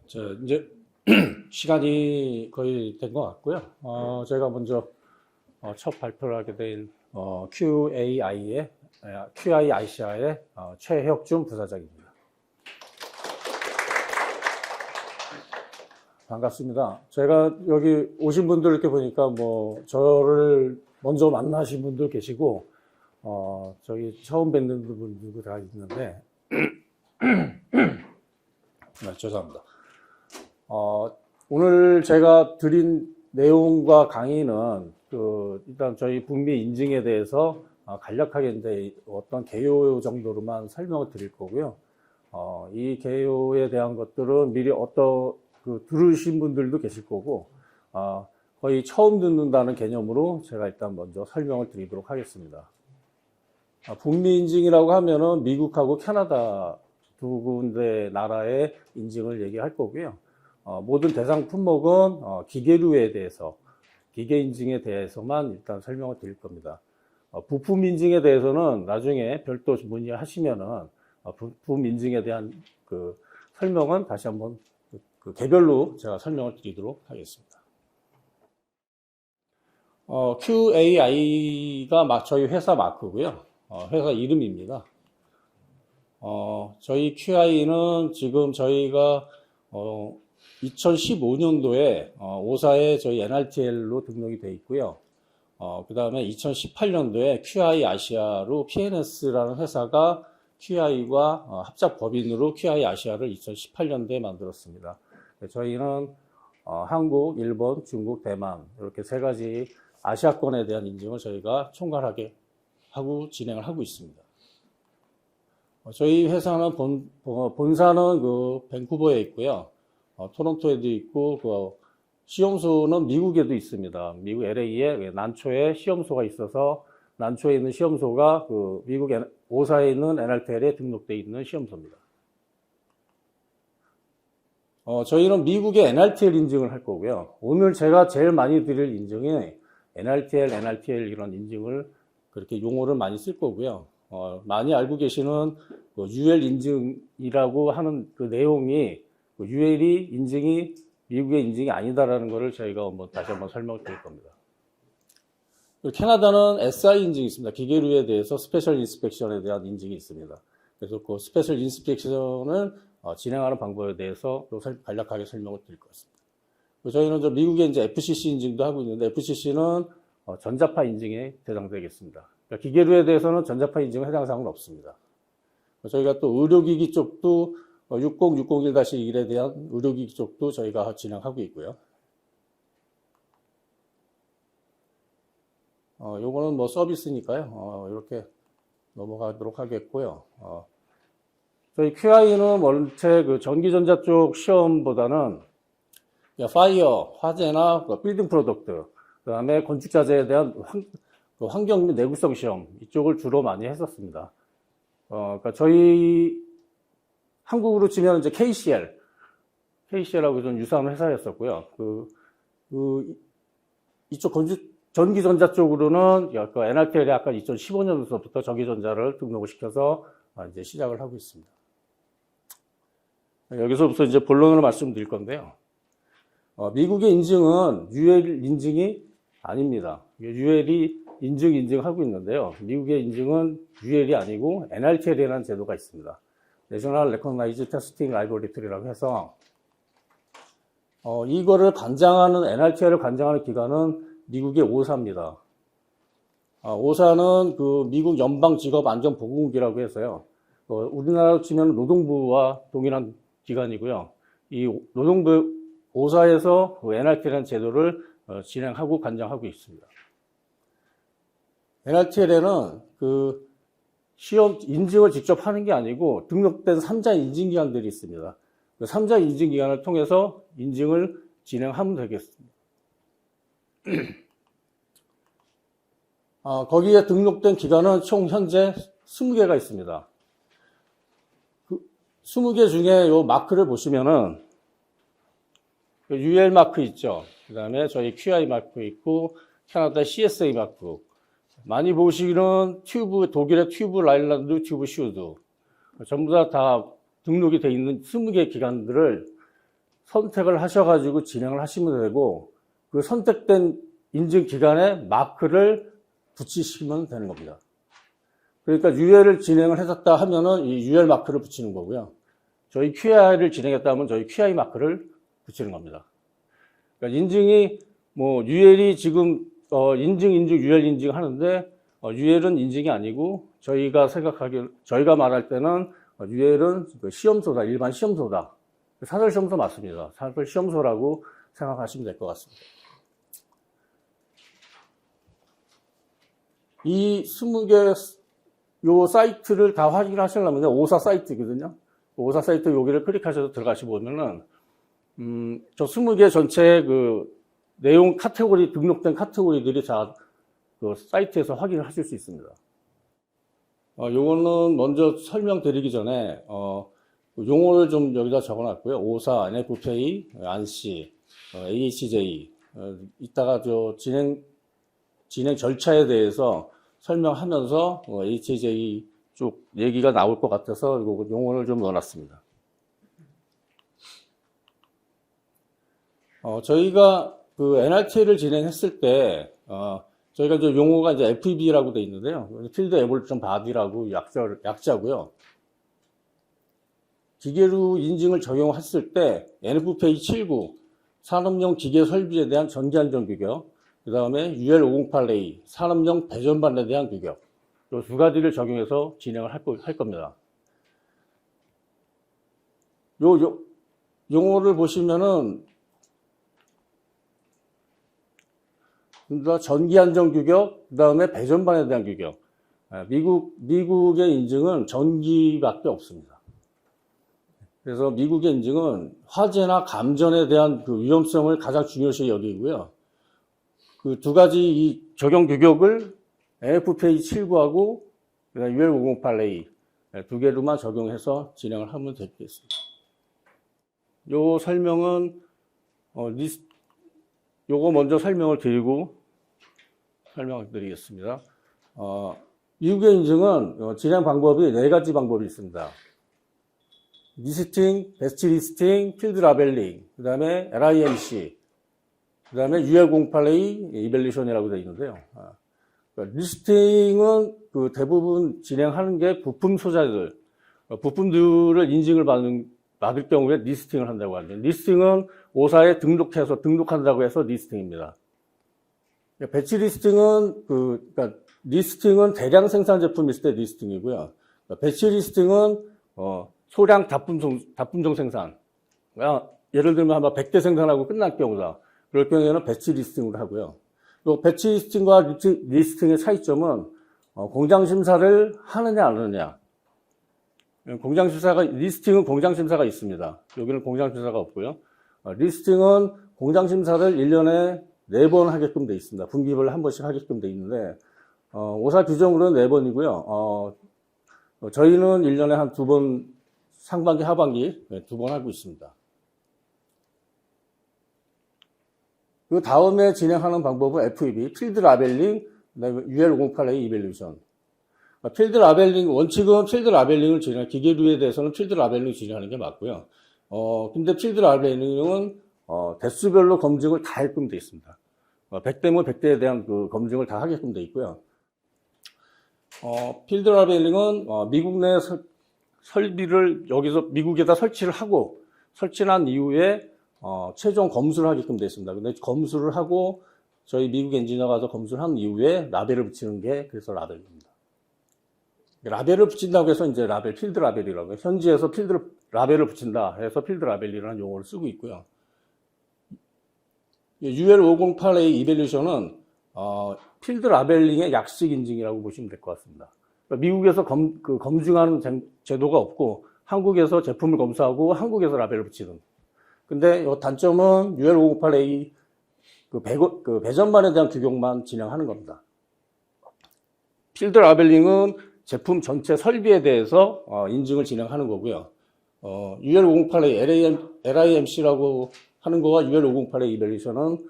이제 시간이 거의 된 것 같고요. 제가 먼저 첫 발표를 하게 된 QAICR의 최혁준 부사장입니다. 반갑습니다. 제가 여기 오신 분들 이렇게 보니까 저를 먼저 만나신 분들 계시고, 저기 처음 뵙는 분들도 다 있는데, 죄송합니다. 오늘 제가 드린 내용과 강의는 일단 저희 북미 인증에 대해서 간략하게 이제 어떤 개요 정도로만 설명을 드릴 거고요. 이 개요에 대한 것들은 미리 들으신 분들도 계실 거고, 거의 처음 듣는다는 개념으로 제가 일단 먼저 설명을 드리도록 하겠습니다. 북미 인증이라고 하면은 미국하고 캐나다 두 군데 나라의 인증을 얘기할 거고요. 모든 대상 품목은 기계류에 대해서, 기계 인증에 대해서만 일단 설명을 드릴 겁니다. 부품 인증에 대해서는 나중에 별도 문의하시면은 부품 인증에 대한 설명은 다시 한번 개별로 제가 설명을 드리도록 하겠습니다. QAI가 저희 회사 마크고요. 회사 이름입니다. 저희 QI는 지금 저희가 2015년도에 오사에 저희 NRTL로 등록이 되어 있고요. 그 다음에 2018년도에 QI 아시아로 PNS라는 회사가 QI와 합작 법인으로 QI 아시아를 2018년도에 만들었습니다. 저희는 한국, 일본, 중국, 대만 이렇게 세 가지 아시아권에 대한 인증을 저희가 총괄하게 하고 진행을 하고 있습니다. 저희 회사는 본사는 밴쿠버에 있고요. 토론토에도 있고, 시험소는 미국에도 있습니다. 미국 LA에 난초에 시험소가 있어서, 난초에 있는 시험소가 미국 오사에 있는 NRTL에 등록되어 있는 시험소입니다. 저희는 미국의 NRTL 인증을 할 거고요. 오늘 제가 제일 많이 드릴 인증이 NRTL 이런 인증을 그렇게 용어를 많이 쓸 거고요. 많이 알고 계시는 UL 인증이라고 하는 그 내용이 UL이 인증이 미국의 인증이 아니다라는 것을 저희가 다시 한번 설명을 드릴 겁니다. 캐나다는 SI 인증이 있습니다. 기계류에 대해서 스페셜 인스펙션에 대한 인증이 있습니다. 그래서 그 스페셜 인스펙션을 진행하는 방법에 대해서 또 간략하게 설명을 드릴 것 같습니다. 저희는 미국에 이제 FCC 인증도 하고 있는데 FCC는 전자파 인증에 해당되겠습니다. 그러니까 기계류에 대해서는 전자파 인증에 해당 사항은 없습니다. 저희가 또 의료기기 쪽도 60601-1에 대한 의료기기 쪽도 저희가 진행하고 있고요. 요거는 서비스니까요. 이렇게 넘어가도록 하겠고요. 저희 QI는 원체 전기전자 쪽 시험보다는 파이어, 화재나 빌딩 프로덕트, 그 다음에 건축자재에 대한 환경 및 내구성 시험, 이쪽을 주로 많이 했었습니다. 그러니까 저희 한국으로 치면 이제 KCL하고 좀 유사한 회사였었고요. 이쪽 전기전자 쪽으로는 NRTL이 아까 2015년부터 전기전자를 등록을 시켜서 이제 시작을 하고 있습니다. 여기서부터 이제 본론을 말씀드릴 건데요. 미국의 인증은 UL 인증이 아닙니다. UL이 인증하고 있는데요. 미국의 인증은 UL이 아니고 NRTL이라는 제도가 있습니다. National Recognized Testing Laboratory라고 해서 이거를 NRTL을 관장하는 기관은 미국의 오사입니다. 오사는 미국 연방직업안전보건국이라고 해서요. 우리나라로 치면 노동부와 동일한 기관이고요. 이 노동부 오사에서 NRTL이라는 제도를 진행하고 관장하고 있습니다. NRTL에는 시험 인증을 직접 하는 게 아니고 등록된 3자 인증기관들이 있습니다. 그 3자 인증기관을 통해서 인증을 진행하면 되겠습니다. 거기에 등록된 기관은 총 현재 20개가 있습니다. 20개 중에 요 마크를 보시면은 UL 마크 있죠. 그 다음에 저희 QI 마크 있고 캐나다 CSA 마크. 많이 보시는 독일의 튜브 라일란드 튜브 슈드. 전부 다 등록이 돼 있는 20개 기관들을 선택을 하셔가지고 진행을 하시면 되고, 그 선택된 인증 기간에 마크를 붙이시면 되는 겁니다. 그러니까 UL을 진행을 했었다 하면은 이 UL 마크를 붙이는 거고요. 저희 QI를 진행했다 하면 저희 QI 마크를 붙이는 겁니다. 그러니까 인증이 뭐 UL이 지금 인증, UL 인증 하는데 UL은 인증이 아니고 저희가 말할 때는 UL은 그 시험소다, 일반 시험소다. 사설 시험소 맞습니다. 사설 시험소라고 생각하시면 될 것 같습니다. 이 20개 요 사이트를 다 확인하시려면 오사 사이트거든요. 오사 사이트 여기를 클릭하셔서 들어가시고 보면은 저 20개 전체 그 내용 카테고리 등록된 카테고리들이 다 그 사이트에서 확인을 하실 수 있습니다. 요거는 먼저 설명드리기 전에 용어를 좀 여기다 적어놨고요. 오사, NFPA, 안시, AHJ 이따가 저 진행 절차에 대해서 설명하면서 HJ 쪽 얘기가 나올 것 같아서 용어를 좀 넣어놨습니다. 저희가 그 NRT를 진행했을 때 저희가 이제 용어가 이제 FEB라고 돼 있는데요. 필드 에볼루션 바디라고 약자고요. 기계류 인증을 적용했을 때 NFPA 79 산업용 기계 설비에 대한 전기 안전 규격, 그 다음에 UL508A 산업용 배전반에 대한 규격, 이 두 가지를 적용해서 진행을 할 겁니다. 요 용어를 보시면은 전기 안전 규격, 그 다음에 배전반에 대한 규격. 미국의 인증은 전기밖에 없습니다. 그래서 미국의 인증은 화재나 감전에 대한 그 위험성을 가장 중요시 여기고요. 그 두 가지 이 적용 규격을 NFPA 79하고 UL508A 두 개로만 적용해서 진행을 하면 되겠습니다. 요 설명은 요거 먼저 설명을 드리겠습니다. 미국의 인증은 진행 방법이 4가지 방법이 있습니다. 리스팅, 배치 리스팅, 필드 라벨링, 그 다음에 LIMC, 그 다음에 UL08A 이벨리션이라고 되어 있는데요. 리스팅은 그 대부분 진행하는 게 부품 소자들, 부품들을 인증을 받을 경우에 리스팅을 한다고 하죠. 리스팅은 오사에 등록한다고 해서 리스팅입니다. 배치 리스팅은 그러니까 리스팅은 대량 생산 제품이 있을 때 리스팅이고요. 배치 리스팅은 소량 다품종 생산. 예를 들면 한 100대 생산하고 끝날 경우다. 그럴 경우에는 배치 리스팅으로 하고요. 또 배치 리스팅과 리스팅의 차이점은 공장 심사를 하느냐 안 하느냐. 리스팅은 공장 심사가 있습니다. 여기는 공장 심사가 없고요. 리스팅은 공장 심사를 1년에 4번 하게끔 돼 있습니다. 분기별 한 번씩 하게끔 돼 있는데 오사 규정으로는 4번이고요. 저희는 1년에 한 2번 상반기 하반기 2번 하고 있습니다. 그 다음에 진행하는 방법은 FEB, 필드 라벨링, 그다음에 UL508A 이벨루션. 필드 라벨링, 원칙은 필드 라벨링을 기계류에 대해서는 필드 라벨링을 진행하는 게 맞고요. 근데 필드 라벨링은, 대수별로 검증을 다 하게끔 되어 있습니다. 100대면 100대에 대한 그 검증을 다 하게끔 되어 있고요. 필드 라벨링은, 미국 내 설비를 여기서 미국에다 설치한 이후에, 최종 검수를 하게끔 되어 있습니다. 근데 검수를 하고, 저희 미국 엔지니어가 가서 검수를 한 이후에 라벨을 붙이는 게 그래서 라벨입니다. 라벨을 붙인다고 해서 이제 필드 라벨이라고 해요. 현지에서 라벨을 붙인다 해서 필드 라벨이라는 용어를 쓰고 있고요. UL508A 이벨루션은 필드 라벨링의 약식 인증이라고 보시면 될 것 같습니다. 그러니까 미국에서 검증하는 제도가 없고 한국에서 제품을 검수하고 한국에서 라벨을 붙이는. 근데 이 단점은 UL508A 그 배전반에 대한 규격만 진행하는 겁니다. 필드 라벨링은 제품 전체 설비에 대해서 인증을 진행하는 거고요. UL508A LIMC라고 하는 거와 UL508A 이벨루션은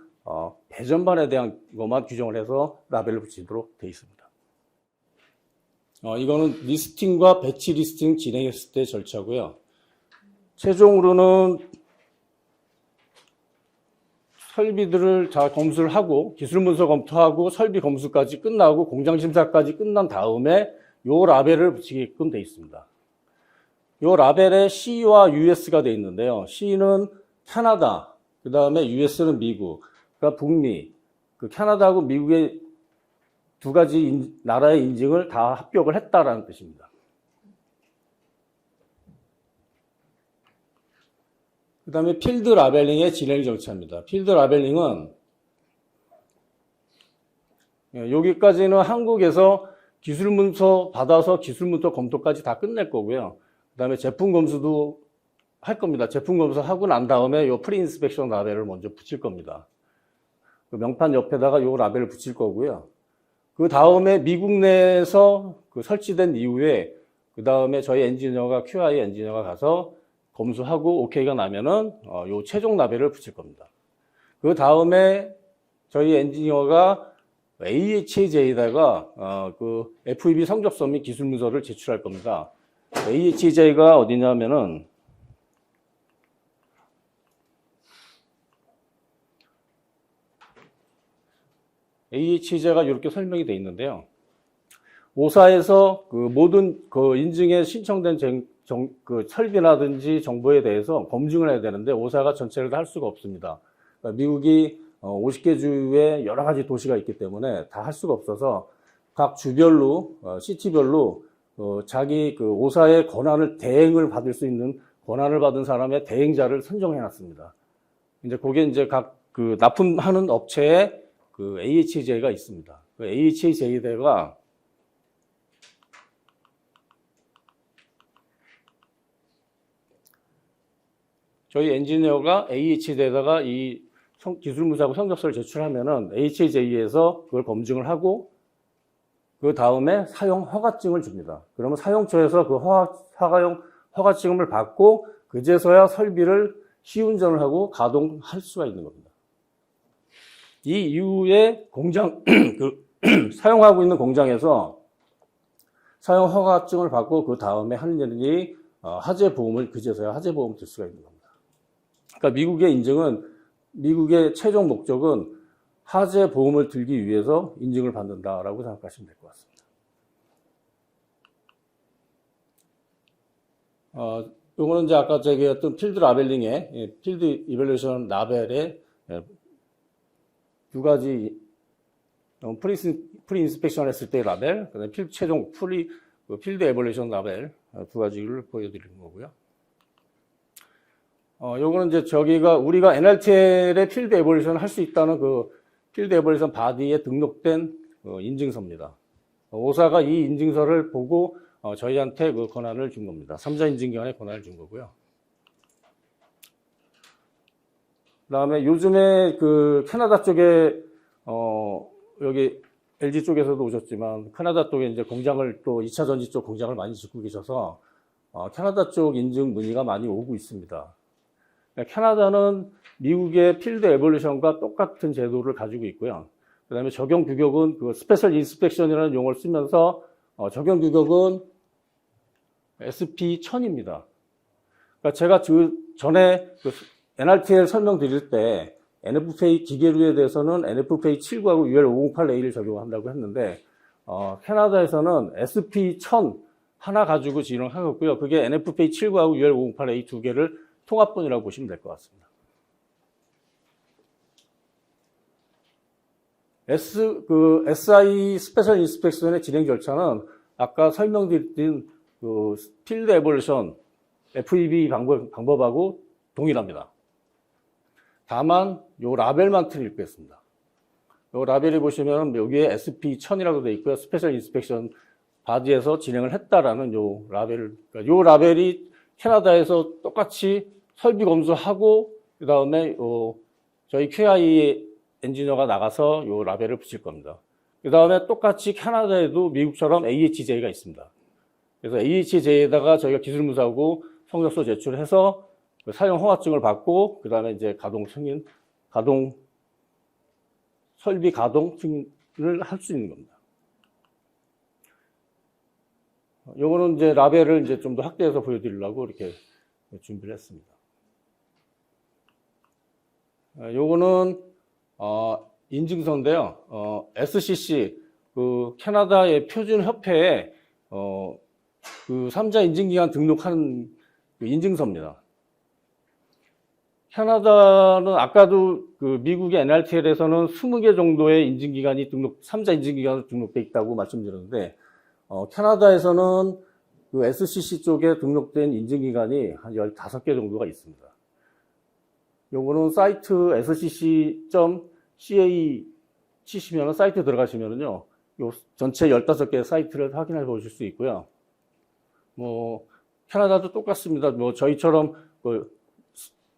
배전반에 대한 것만 규정을 해서 라벨을 붙이도록 되어 있습니다. 이거는 리스팅과 배치 리스팅 진행했을 때 절차고요. 최종으로는 설비들을 다 검수를 하고 기술 문서 검토하고 설비 검수까지 끝나고 공장 심사까지 끝난 다음에 요 라벨을 붙이게끔 돼 있습니다. 요 라벨에 C와 US가 돼 있는데요. C는 캐나다, 그 다음에 US는 미국, 그러니까 북미, 그 캐나다하고 미국의 두 가지 나라의 인증을 다 합격을 했다라는 뜻입니다. 그 다음에 필드 라벨링의 진행 절차입니다. 필드 라벨링은 여기까지는 한국에서 기술 문서 받아서 기술 문서 검토까지 다 끝낼 거고요. 그 다음에 제품 검수도 할 겁니다. 제품 검수 하고 난 다음에 요 프리 인스펙션 라벨을 먼저 붙일 겁니다. 그 명판 옆에다가 요 라벨을 붙일 거고요. 그 다음에 미국 내에서 그 설치된 이후에 그 다음에 저희 엔지니어가 QI 엔지니어가 가서 검수하고 OK가 나면은 요 최종 라벨을 붙일 겁니다. 그 다음에 저희 엔지니어가 AHJ에다가 그 FEB 성적서 및 기술 문서를 제출할 겁니다. AHJ가 어디냐면은 AHJ가 이렇게 설명이 되어 있는데요. 오사에서 그 모든 그 인증에 신청된 그 설비라든지 정보에 대해서 검증을 해야 되는데 오사가 전체를 다 할 수가 없습니다. 그러니까 미국이 50개 주에 여러 가지 도시가 있기 때문에 다 할 수가 없어서 각 주별로 시티별로 자기 그 오사의 권한을 대행을 받을 수 있는 권한을 받은 사람의 대행자를 선정해 놨습니다. 이제 그게 이제 각 그 납품하는 업체에 그 AHJ가 있습니다. 그 AHJ대가 저희 엔지니어가 AHJ에다가 이 기술문서하고 성적서를 제출하면은 AHJ에서 그걸 검증을 하고 그 다음에 사용 허가증을 줍니다. 그러면 사용처에서 그 사용 허가증을 받고 그제서야 설비를 시운전을 하고 가동할 수가 있는 겁니다. 이 이후에 공장 사용하고 있는 공장에서 사용 허가증을 받고 그 다음에 하는 일이 화재 보험을 그제서야 화재 보험을 들 수가 있는 겁니다. 그러니까 미국의 인증은 미국의 최종 목적은 화재 보험을 들기 위해서 인증을 받는다라고 생각하시면 될 것 같습니다. 요거는 이제 아까 제기했던 필드 라벨링의 필드 이밸루에이션 라벨의 두 가지 프리 인스펙션 했을 때 라벨, 그다음에 최종 필드 에벌루에이션 라벨 두 가지를 보여드리는 거고요. 요거는 이제 우리가 NRTL의 필드 에벌루에이션을 할 수 있다는 그 필드 에벌루에이션 바디에 등록된 인증서입니다. 오사가 이 인증서를 보고 저희한테 그 권한을 준 겁니다. 3자 인증기관에 권한을 준 거고요. 그 다음에 요즘에 그 캐나다 쪽에, 여기 LG 쪽에서도 오셨지만, 캐나다 쪽에 이제 공장을 또 2차 전지 쪽 공장을 많이 짓고 계셔서, 캐나다 쪽 인증 문의가 많이 오고 있습니다. 캐나다는 미국의 필드 에볼루션과 똑같은 제도를 가지고 있고요. 그 다음에 적용 규격은 그 스페셜 인스펙션이라는 용어를 쓰면서, 적용 규격은 SP1000입니다. 그러니까 제가 전에 NRTL 설명드릴 때 NFPA 기계류에 대해서는 NFPA 79하고 UL508A를 적용한다고 했는데 캐나다에서는 SP1000 하나 가지고 진행하고 있고요. 그게 NFPA 79하고 UL508A 두 개를 통합본이라고 보시면 될 것 같습니다. SI 스페셜 인스펙션의 진행 절차는 아까 설명드린 그 필드 에볼루션 FEB 방법하고 동일합니다. 다만 요 라벨만 틀리겠습니다. 요 라벨이 보시면 여기에 SP1000이라고 되어 있고요. 스페셜 인스펙션 바디에서 진행을 했다라는 요 라벨, 그러니까 요 라벨이 캐나다에서 똑같이 설비 검수하고 그다음에 저희 QI 엔지니어가 나가서 요 라벨을 붙일 겁니다. 그다음에 똑같이 캐나다에도 미국처럼 AHJ가 있습니다. 그래서 AHJ에다가 저희가 기술 문서하고 성적서 제출해서 사용 허가증을 받고 그다음에 이제 설비 가동 승인을 할 수 있는 겁니다. 요거는 이제 라벨을 이제 좀 더 확대해서 보여드리려고 이렇게 준비를 했습니다. 요거는 인증서인데요. SCC 그 캐나다의 표준 협회에 그 3자 인증기관 등록한 그 인증서입니다. 캐나다는 아까도 그 미국의 NRTL에서는 20개 정도의 인증기관이 3자 인증기관으로 등록돼 있다고 말씀드렸는데, 캐나다에서는 그 SCC 쪽에 등록된 인증기관이 한 15개 정도가 있습니다. 요거는 사이트 scc.ca 치시면 사이트 들어가시면은요, 요 전체 15개 사이트를 확인해 보실 수 있고요. 캐나다도 똑같습니다. 저희처럼 그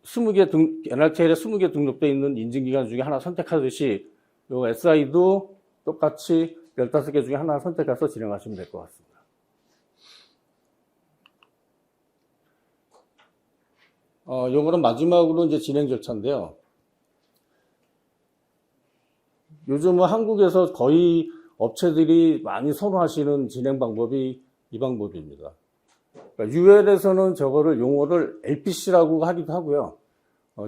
20개 NRTL에 20개 등록되어 있는 인증기관 중에 하나 선택하듯이 요 SI도 똑같이 15개 중에 하나 선택해서 진행하시면 될 것 같습니다. 요거는 마지막으로 이제 진행 절차인데요. 요즘은 한국에서 거의 업체들이 많이 선호하시는 진행 방법이 이 방법입니다. 그러니까 UL에서는 저거를 용어를 LPC라고 하기도 하고요.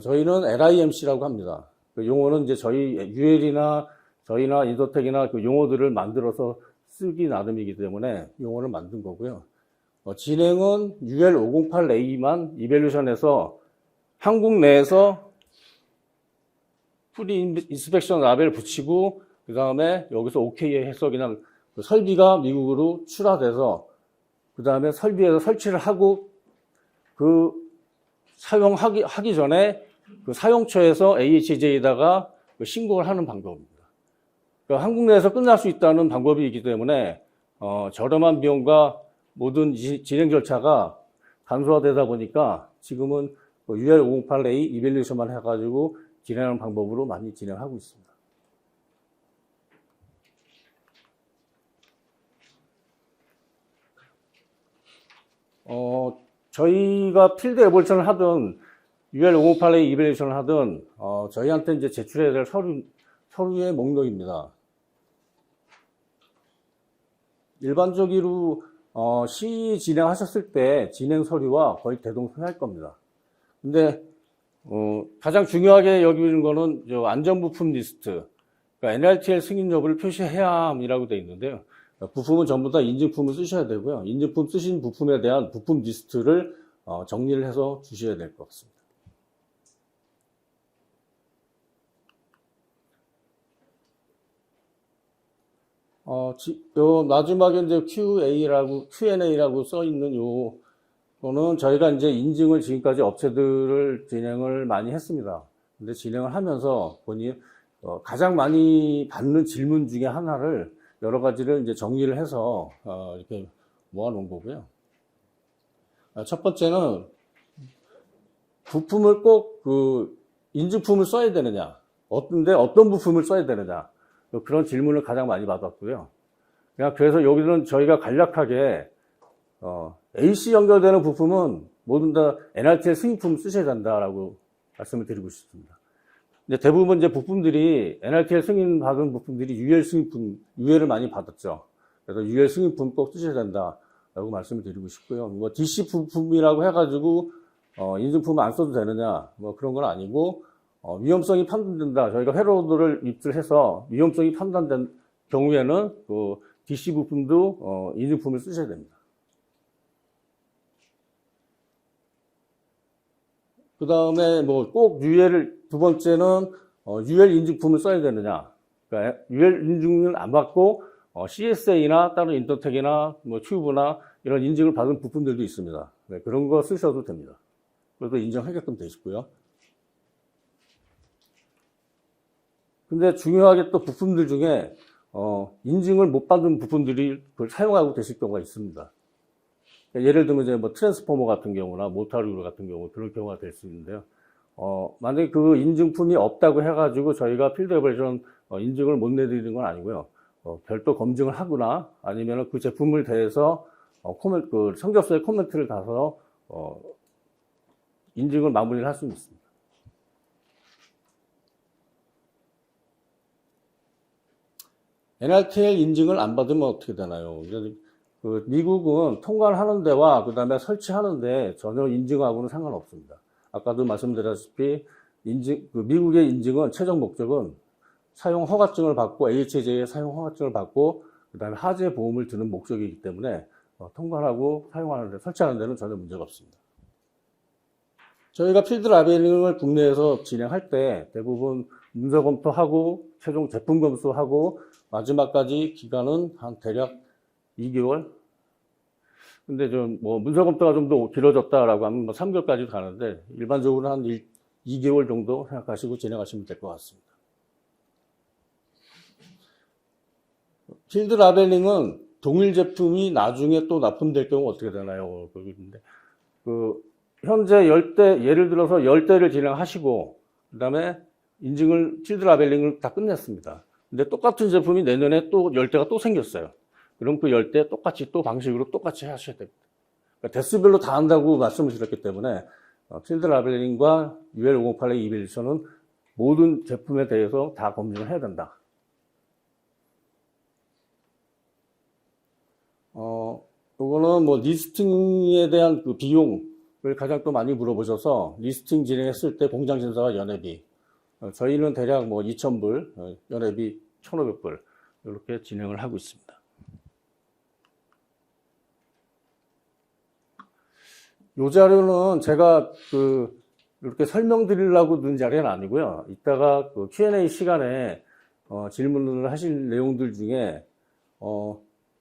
저희는 LIMC라고 합니다. 그 용어는 이제 저희 UL이나 저희나 인도텍이나 그 용어들을 만들어서 쓰기 나름이기 때문에 용어를 만든 거고요. 진행은 UL508A만 이벨루션에서 한국 내에서 프리 인스펙션 라벨 붙이고 그 다음에 여기서 OK에 해서 그냥 그 설비가 미국으로 출하돼서 그 다음에 설비에서 설치를 하고 그 사용하기 전에 그 사용처에서 AHJ에다가 그 신고를 하는 방법입니다. 그러니까 한국 내에서 끝날 수 있다는 방법이기 때문에 저렴한 비용과 모든 진행 절차가 간소화되다 보니까 지금은 UL508A 이벨루션만 해가지고 진행하는 방법으로 많이 진행하고 있습니다. 저희가 필드 에볼루션을 하든 UL508A 이벨루션을 하든 저희한테 이제 제출해야 될 서류의 목록입니다. 일반적으로 CE 진행하셨을 때 진행 서류와 거의 대동소이할 겁니다. 근데 가장 중요하게 여기는 거는 저 안전부품 리스트, 그러니까 NRTL 승인 여부를 표시해야 함이라고 되어 있는데요. 부품은 전부 다 인증품을 쓰셔야 되고요. 인증품 쓰신 부품에 대한 부품 리스트를 정리를 해서 주셔야 될 것 같습니다. 요 마지막에 이제 Q&A라고 써 있는 요거는 저희가 이제 인증을 지금까지 업체들을 진행을 많이 했습니다. 근데 진행을 하면서 보니 가장 많이 받는 질문 중에 하나를 여러 가지를 이제 정리를 해서 이렇게 모아놓은 거고요. 첫 번째는 부품을 꼭 그 인증품을 써야 되느냐, 어떤 부품을 써야 되느냐, 그런 질문을 가장 많이 받았고요. 그래서 여기는 저희가 간략하게 AC 연결되는 부품은 모두 다 NRTL 승인품 쓰셔야 된다라고 말씀을 드리고 싶습니다. 근데 대부분 이제 부품들이 NRTL 승인 받은 부품들이 UL 승인품, UL을 많이 받았죠. 그래서 UL 승인품 꼭 쓰셔야 된다라고 말씀을 드리고 싶고요. DC 부품이라고 해가지고 인증품 안 써도 되느냐, 그런 건 아니고 위험성이 판단된다. 저희가 회로도를 입출해서 위험성이 판단된 경우에는 그 DC 부품도 인증품을 쓰셔야 됩니다. 그 다음에 꼭 두 번째는 UL 인증품을 써야 되느냐. 그러니까 UL 인증을 안 받고 CSA나 다른 인터텍이나 튜브나 이런 인증을 받은 부품들도 있습니다. 네, 그런 거 쓰셔도 됩니다. 그래도 인정하게끔 되시고요. 근데 중요하게 또 부품들 중에 인증을 못 받은 부품들이 그걸 사용하고 계실 경우가 있습니다. 예를 들면 이제 트랜스포머 같은 경우나 모터류 같은 경우 그런 경우가 될 수 있는데요. 만약에 그 인증품이 없다고 해가지고 저희가 필드 에벌루션 인증을 못 내드리는 건 아니고요. 별도 검증을 하거나 아니면 그 제품을 대해서 그 성적서에 코멘트를 달아서 인증을 마무리를 할 수는 있습니다. NRTL 인증을 안 받으면 어떻게 되나요? 그 미국은 통관을 하는 데와 그 다음에 설치하는 데 전혀 인증하고는 상관없습니다. 아까도 말씀드렸다시피 미국의 인증은 최종 목적은 사용 허가증을 받고 AHJ의 사용 허가증을 받고 그다음에 하재 보험을 드는 목적이기 때문에 통관하고 사용하는 데 설치하는 데는 전혀 문제가 없습니다. 저희가 필드 라벨링을 국내에서 진행할 때 대부분 문서 검토하고 최종 제품 검수하고 마지막까지 기간은 한 대략 2개월. 근데 좀 뭐 문서 검토가 좀 더 길어졌다라고 하면 뭐 3개월까지도 가는데 일반적으로 한 2개월 정도 생각하시고 진행하시면 될 것 같습니다. 필드 라벨링은 동일 제품이 나중에 또 납품될 경우 어떻게 되나요? 그런데 현재 10대, 예를 들어서 10대를 진행하시고, 그 다음에 인증을, 필드 라벨링을 다 끝냈습니다. 근데 똑같은 제품이 내년에 또 10대가 또 생겼어요. 그럼 그 10대 똑같이 또 방식으로 똑같이 하셔야 됩니다. 그러니까 대수별로 다 한다고 말씀을 드렸기 때문에, 필드 라벨링과 UL508의 211는 모든 제품에 대해서 다 검증을 해야 된다. 이거는 뭐 리스팅에 대한 그 비용을 가장 또 많이 물어보셔서 리스팅 진행했을 때 공장 심사와 연회비 저희는 대략 뭐 2,000불, 연회비 1,500불 이렇게 진행을 하고 있습니다. 이 자료는 제가 이렇게 설명드리려고 든 자리는 아니고요. 이따가 그 Q&A 시간에 질문을 하실 내용들 중에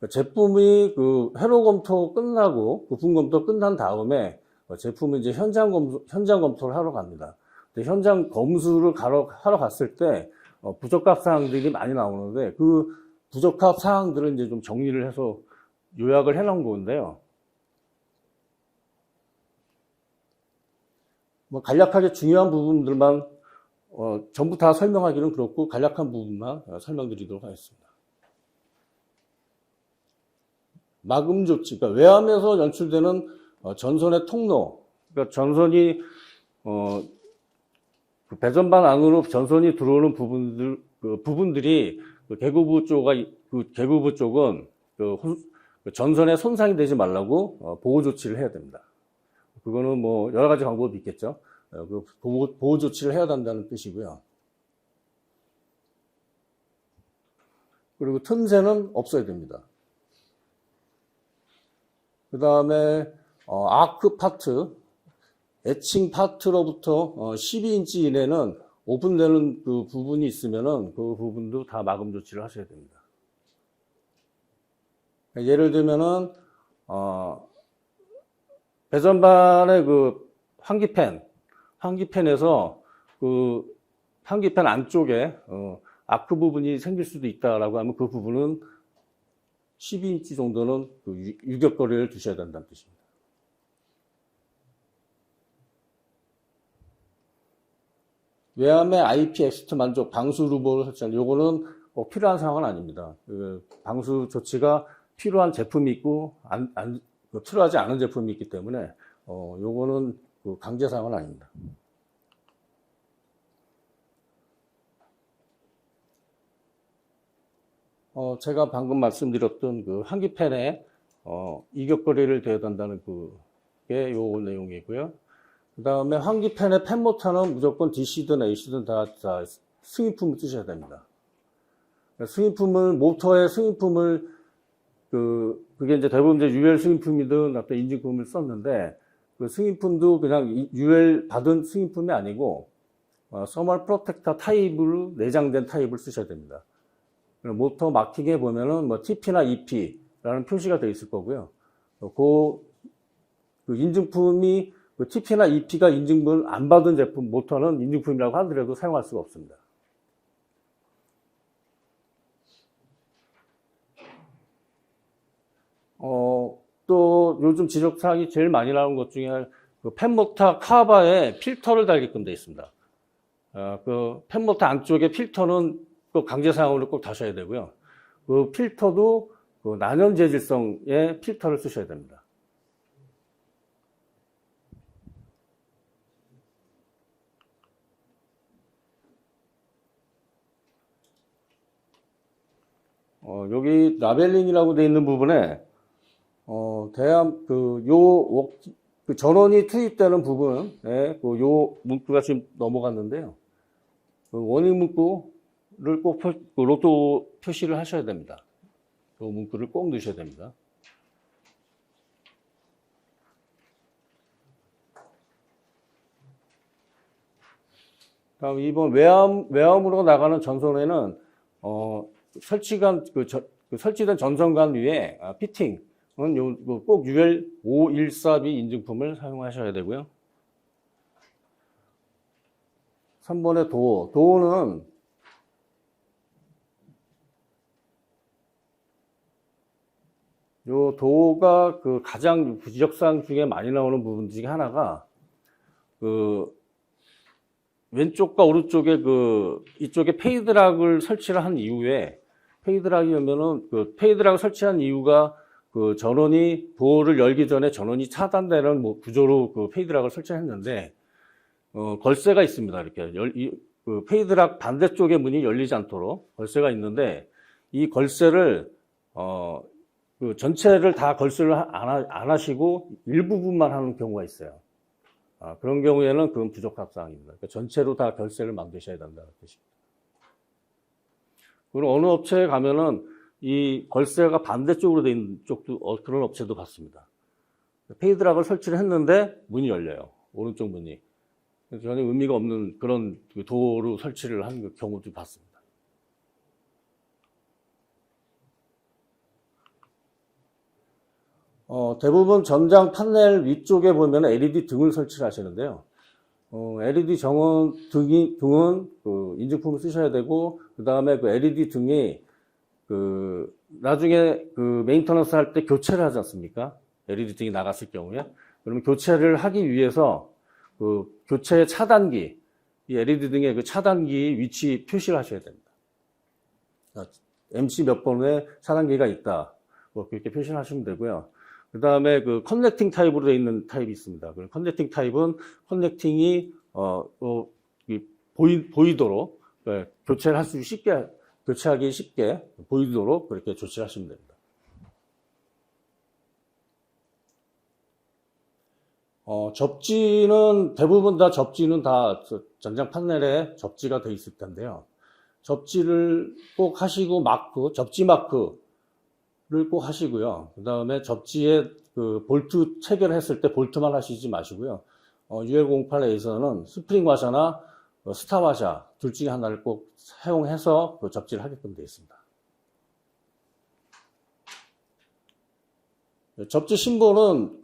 제품이 회로 검토 끝나고 부품 검토 끝난 다음에 제품은 이제 현장 검토를 하러 갑니다. 근데 현장 검수를 하러 갔을 때 부적합 사항들이 많이 나오는데 그 부적합 사항들을 이제 좀 정리를 해서 요약을 해 놓은 건데요. 뭐 간략하게 중요한 부분들만 전부 다 설명하기는 그렇고 간략한 부분만 설명드리도록 하겠습니다. 마금 조치, 그러니까 외암에서 연출되는 전선의 통로, 그러니까 전선이 배전반 안으로 전선이 들어오는 부분들이 개구부 쪽은 전선에 손상이 되지 말라고 보호 조치를 해야 됩니다. 그거는 뭐 여러 가지 방법이 있겠죠. 보호 조치를 해야 한다는 뜻이고요. 그리고 틈새는 없어야 됩니다. 그 다음에 아크 파트, 에칭 파트로부터 12인치 이내는 오픈되는 그 부분이 있으면은 그 부분도 다 마금 조치를 하셔야 됩니다. 예를 들면은 배전반의 환기팬에서 환기팬 안쪽에 아크 부분이 생길 수도 있다라고 하면 그 부분은 12인치 정도는 유격거리를 두셔야 된다는 뜻입니다. 외암의 IP 엑스트 만족 방수 루버를 설치한 요거는 필요한 상황은 아닙니다. 방수 조치가 필요한 제품이 있고 필요하지 않은 제품이 있기 때문에 요거는 강제 사항은 아닙니다. 제가 방금 말씀드렸던 환기팬에 이격거리를 대야 한다는 그게 요 내용이고요. 그 다음에 환기팬의 팬모터는 무조건 DC든 AC든 다 승인품을 쓰셔야 됩니다. 모터의 승인품을, 그게 이제 대부분 이제 UL 승인품이든 어떤 인증품을 썼는데, 그 승인품도 그냥 UL 받은 승인품이 아니고, 서멀 프로텍터 타입으로 내장된 타입을 쓰셔야 됩니다. 모터 마킹에 보면은 뭐 TP나 EP라는 표시가 되어 있을 거고요. 그 인증품이 TP나 EP가 인증을 안 받은 제품, 모터는 인증품이라고 하더라도 사용할 수가 없습니다. 또 요즘 지적사항이 제일 많이 나오는 것 중에 팬모터 카바에 필터를 달게끔 되어 있습니다. 팬모터 안쪽에 필터는 꼭 강제사항으로 꼭 다셔야 되고요. 그 필터도 난연 재질성의 필터를 쓰셔야 됩니다. 여기 라벨링이라고 되어 있는 부분에 그 전원이 투입되는 부분에 요 문구가 지금 넘어갔는데요. 그 원인 문구를 꼭 로또 표시를 하셔야 됩니다. 요 문구를 꼭 넣으셔야 됩니다. 다음 2번 외암으로 나가는 전선에는 설치된 전선관 위에 피팅은 꼭 UL 514B 인증품을 사용하셔야 되고요. 3번의 도어는 요 도어가 그 가장 부적상 중에 많이 나오는 부분 중에 하나가 그 왼쪽과 오른쪽에 이쪽에 페이드락을 설치를 한 이후에 페이드락이면은 그 페이드락을 설치한 이유가 그 도어를 열기 전에 전원이 차단되는 구조로 그 페이드락을 설치했는데 걸쇠가 있습니다. 이렇게 그 페이드락 반대쪽의 문이 열리지 않도록 걸쇠가 있는데 이 걸쇠를 그 전체를 다 걸쇠를 안 하시고 일부분만 하는 경우가 있어요. 그런 경우에는 그건 부적합 사항입니다. 그러니까 전체로 다 결세를 만드셔야 된다는 뜻입니다. 그리고 어느 업체에 가면은 이 걸쇠가 반대쪽으로 돼 있는 쪽도 그런 업체도 봤습니다. 페이드락을 설치를 했는데 문이 열려요. 오른쪽 문이. 전혀 의미가 없는 그런 도어로 설치를 한 경우도 봤습니다. 대부분 전장 판넬 위쪽에 보면 LED 등을 설치를 하시는데요. LED 등은 그 인증품을 쓰셔야 되고, 그 다음에 그 LED 등이 나중에 메인터넌스 할 때 교체를 하지 않습니까? LED 등이 나갔을 경우에. 그러면 교체를 하기 위해서 교체 차단기, 이 LED 등의 그 차단기 위치 표시를 하셔야 됩니다. MC 몇 번에 차단기가 있다. 그렇게 표시를 하시면 되고요. 그 다음에 커넥팅 타입으로 되어 있는 타입이 있습니다. 그 커넥팅 타입은 커넥팅이, 보이도록, 교체를 할 수 교체하기 쉽게 보이도록 그렇게 조치를 하시면 됩니다. 대부분 다 접지는 다 전장 판넬에 접지가 되어 있을 텐데요. 접지를 꼭 하시고 접지 마크를 꼭 하시고요. 그 다음에 접지에 볼트 체결했을 때 볼트만 하시지 마시고요. UL08A에서는 스프링 화샤나 스타 화샤 둘 중에 하나를 꼭 사용해서 접지를 하게끔 되어 있습니다. 접지 심볼은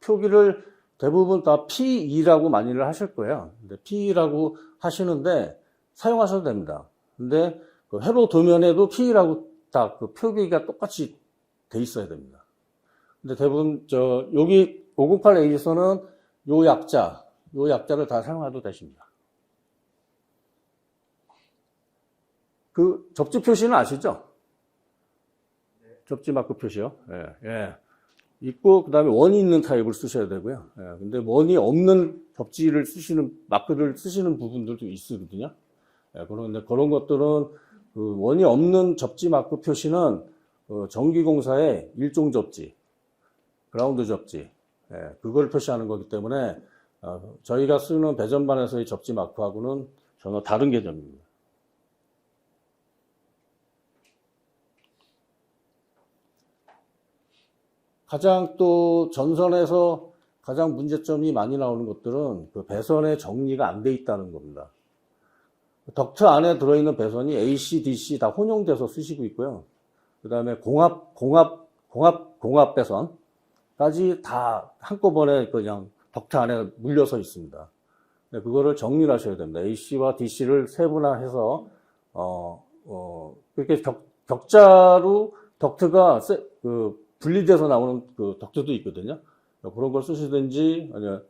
표기를 대부분 다 P2라고 많이들 하실 거예요. 근데 P2라고 하시는데 사용하셔도 됩니다. 근데 회로 도면에도 P2라고 다 표기가 똑같이 돼 있어야 됩니다. 근데 대부분 여기 508A에서는 요 약자를 다 사용해도 되십니다. 접지 표시는 아시죠? 접지 마크 표시요. 예. 있고, 그 다음에 원이 있는 타입을 쓰셔야 되고요. 예. 근데 원이 없는 마크를 쓰시는 부분들도 있거든요. 예. 그런데 그런 것들은 원이 없는 접지 마크 표시는 전기공사의 일종 접지, 그라운드 접지, 예. 그걸 표시하는 거기 때문에 저희가 쓰는 배전반에서의 접지 마크하고는 전혀 다른 개념입니다. 가장 또 전선에서 가장 문제점이 많이 나오는 것들은 배선의 정리가 안 돼 있다는 겁니다. 덕트 안에 들어있는 배선이 AC, DC 다 혼용돼서 쓰시고 있고요. 그 다음에 공합 배선까지 다 한꺼번에 그냥 덕트 안에 물려서 있습니다. 그거를 정리를 하셔야 됩니다. AC와 DC를 세분화해서, 그렇게 격자로 덕트가 분리돼서 나오는 덕트도 있거든요. 그런 걸 쓰시든지, 아니면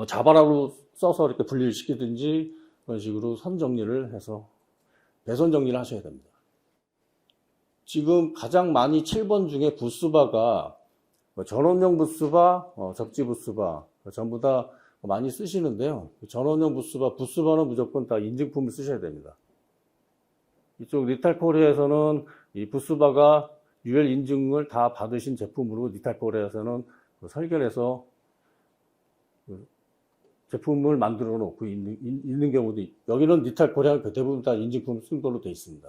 자바라로 써서 이렇게 분리를 시키든지, 그런 식으로 선 정리를 해서 배선 정리를 하셔야 됩니다. 지금 가장 많이 7번 중에 부스바가 전원용 부스바, 접지 부스바 전부 다 많이 쓰시는데요. 전원용 부스바는 무조건 다 인증품을 쓰셔야 됩니다. 이쪽 리탈코리아에서는 이 부스바가 UL 인증을 다 받으신 제품으로 리탈코리아에서는 설계해서 제품을 만들어 놓고 있는 경우도 여기는 니탈 코리아 대부분 다 인증품 쓴 걸로 되어 있습니다.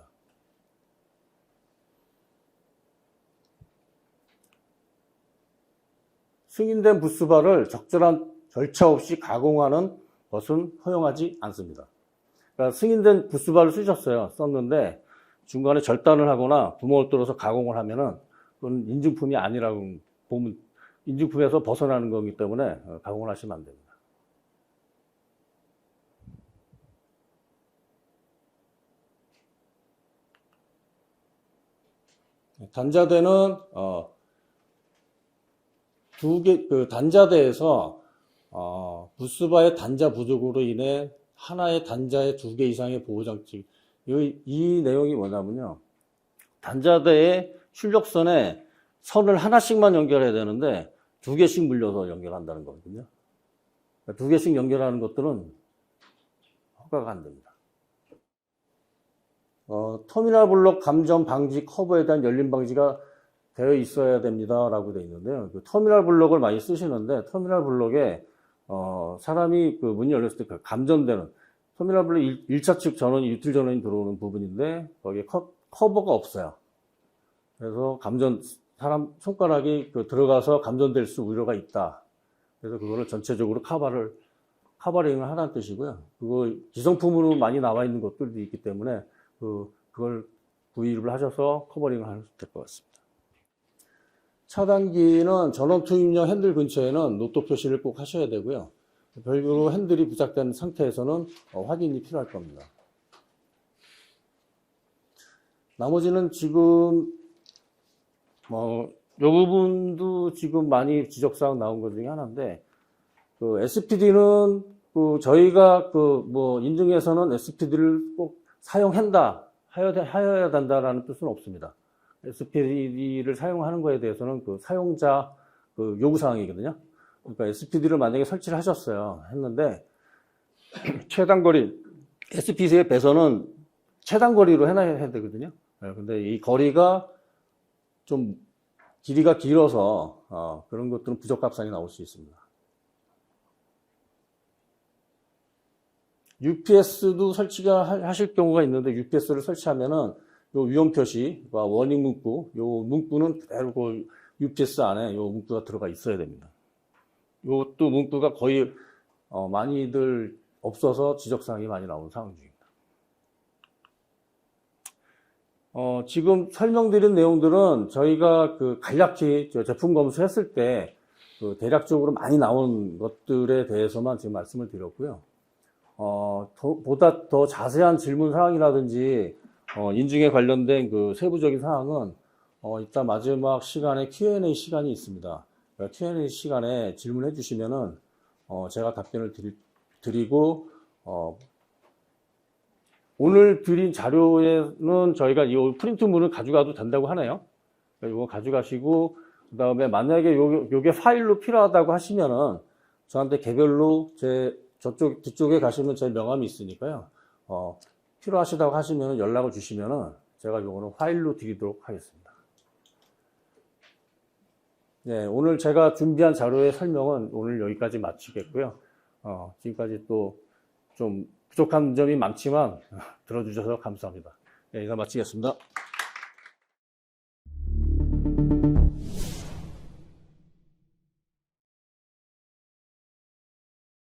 승인된 부스바를 적절한 절차 없이 가공하는 것은 허용하지 않습니다. 그러니까 승인된 부스바를 썼는데 중간에 절단을 하거나 구멍을 뚫어서 가공을 하면은 그건 인증품이 아니라고 보면 인증품에서 벗어나는 거기 때문에 가공을 하시면 안 됩니다. 단자대는 단자대에서 부스바의 단자 부족으로 인해 하나의 단자에 2개 이상의 보호장치. 이 내용이 뭐냐면요. 단자대의 출력선에 선을 하나씩만 연결해야 되는데 2개씩 물려서 연결한다는 거거든요. 2개씩 연결하는 것들은 허가가 안 됩니다. 터미널 블록 감전 방지 커버에 대한 열림 방지가 되어 있어야 됩니다. 라고 되어 있는데요. 그 터미널 블록을 많이 쓰시는데, 터미널 블록에, 사람이 그 문이 열렸을 때 그 감전되는, 터미널 블록 1차 측 전원이, 유틸 전원이 들어오는 부분인데, 거기에 커버가 없어요. 그래서 사람 손가락이 들어가서 감전될 수 우려가 있다. 그래서 그거를 전체적으로 커버링을 하라는 뜻이고요. 그거 기성품으로 많이 나와 있는 것들도 있기 때문에, 그걸 구입을 하셔서 커버링을 하셔도 될 것 같습니다. 차단기는 전원 투입용 핸들 근처에는 노트 표시를 꼭 하셔야 되고요. 별도로 핸들이 부착된 상태에서는 확인이 필요할 겁니다. 나머지는 지금 이 부분도 지금 많이 지적사항 나온 것 중에 하나인데, SPD는 저희가 인증에서는 SPD를 꼭 하여야 된다라는 뜻은 없습니다. SPD를 사용하는 거에 대해서는 사용자 요구사항이거든요. 그러니까 SPD를 만약에 설치를 하셨어요. 했는데, 최단거리, SPD의 배선은 최단거리로 해놔야 되거든요. 근데 이 거리가 좀 길이가 길어서, 그런 것들은 부적합사항이 나올 수 있습니다. UPS도 설치가 하실 경우가 있는데 UPS를 설치하면은 요 위험 표시와 워닝 문구, 요 문구는 그대로 그 UPS 안에 요 문구가 들어가 있어야 됩니다. 요것도 문구가 거의 많이들 없어서 지적사항이 많이 나오는 상황 중입니다. 지금 설명드린 내용들은 저희가 간략히 제품 검수했을 때 대략적으로 많이 나온 것들에 대해서만 지금 말씀을 드렸고요. 보다 더 자세한 질문 사항이라든지, 인증에 관련된 세부적인 사항은, 이따 마지막 시간에 Q&A 시간이 있습니다. Q&A 시간에 질문해 주시면은, 제가 답변을 드리고, 오늘 드린 자료에는 저희가 이 프린트물을 가져가도 된다고 하네요. 이거 가져가시고, 그 다음에 만약에 요게 파일로 필요하다고 하시면은, 저한테 개별로 뒤쪽에 가시면 제 명함이 있으니까요. 필요하시다고 하시면 연락을 주시면은 제가 요거는 파일로 드리도록 하겠습니다. 네, 오늘 제가 준비한 자료의 설명은 오늘 여기까지 마치겠고요. 지금까지 또 좀 부족한 점이 많지만 들어주셔서 감사합니다. 네, 이상 마치겠습니다.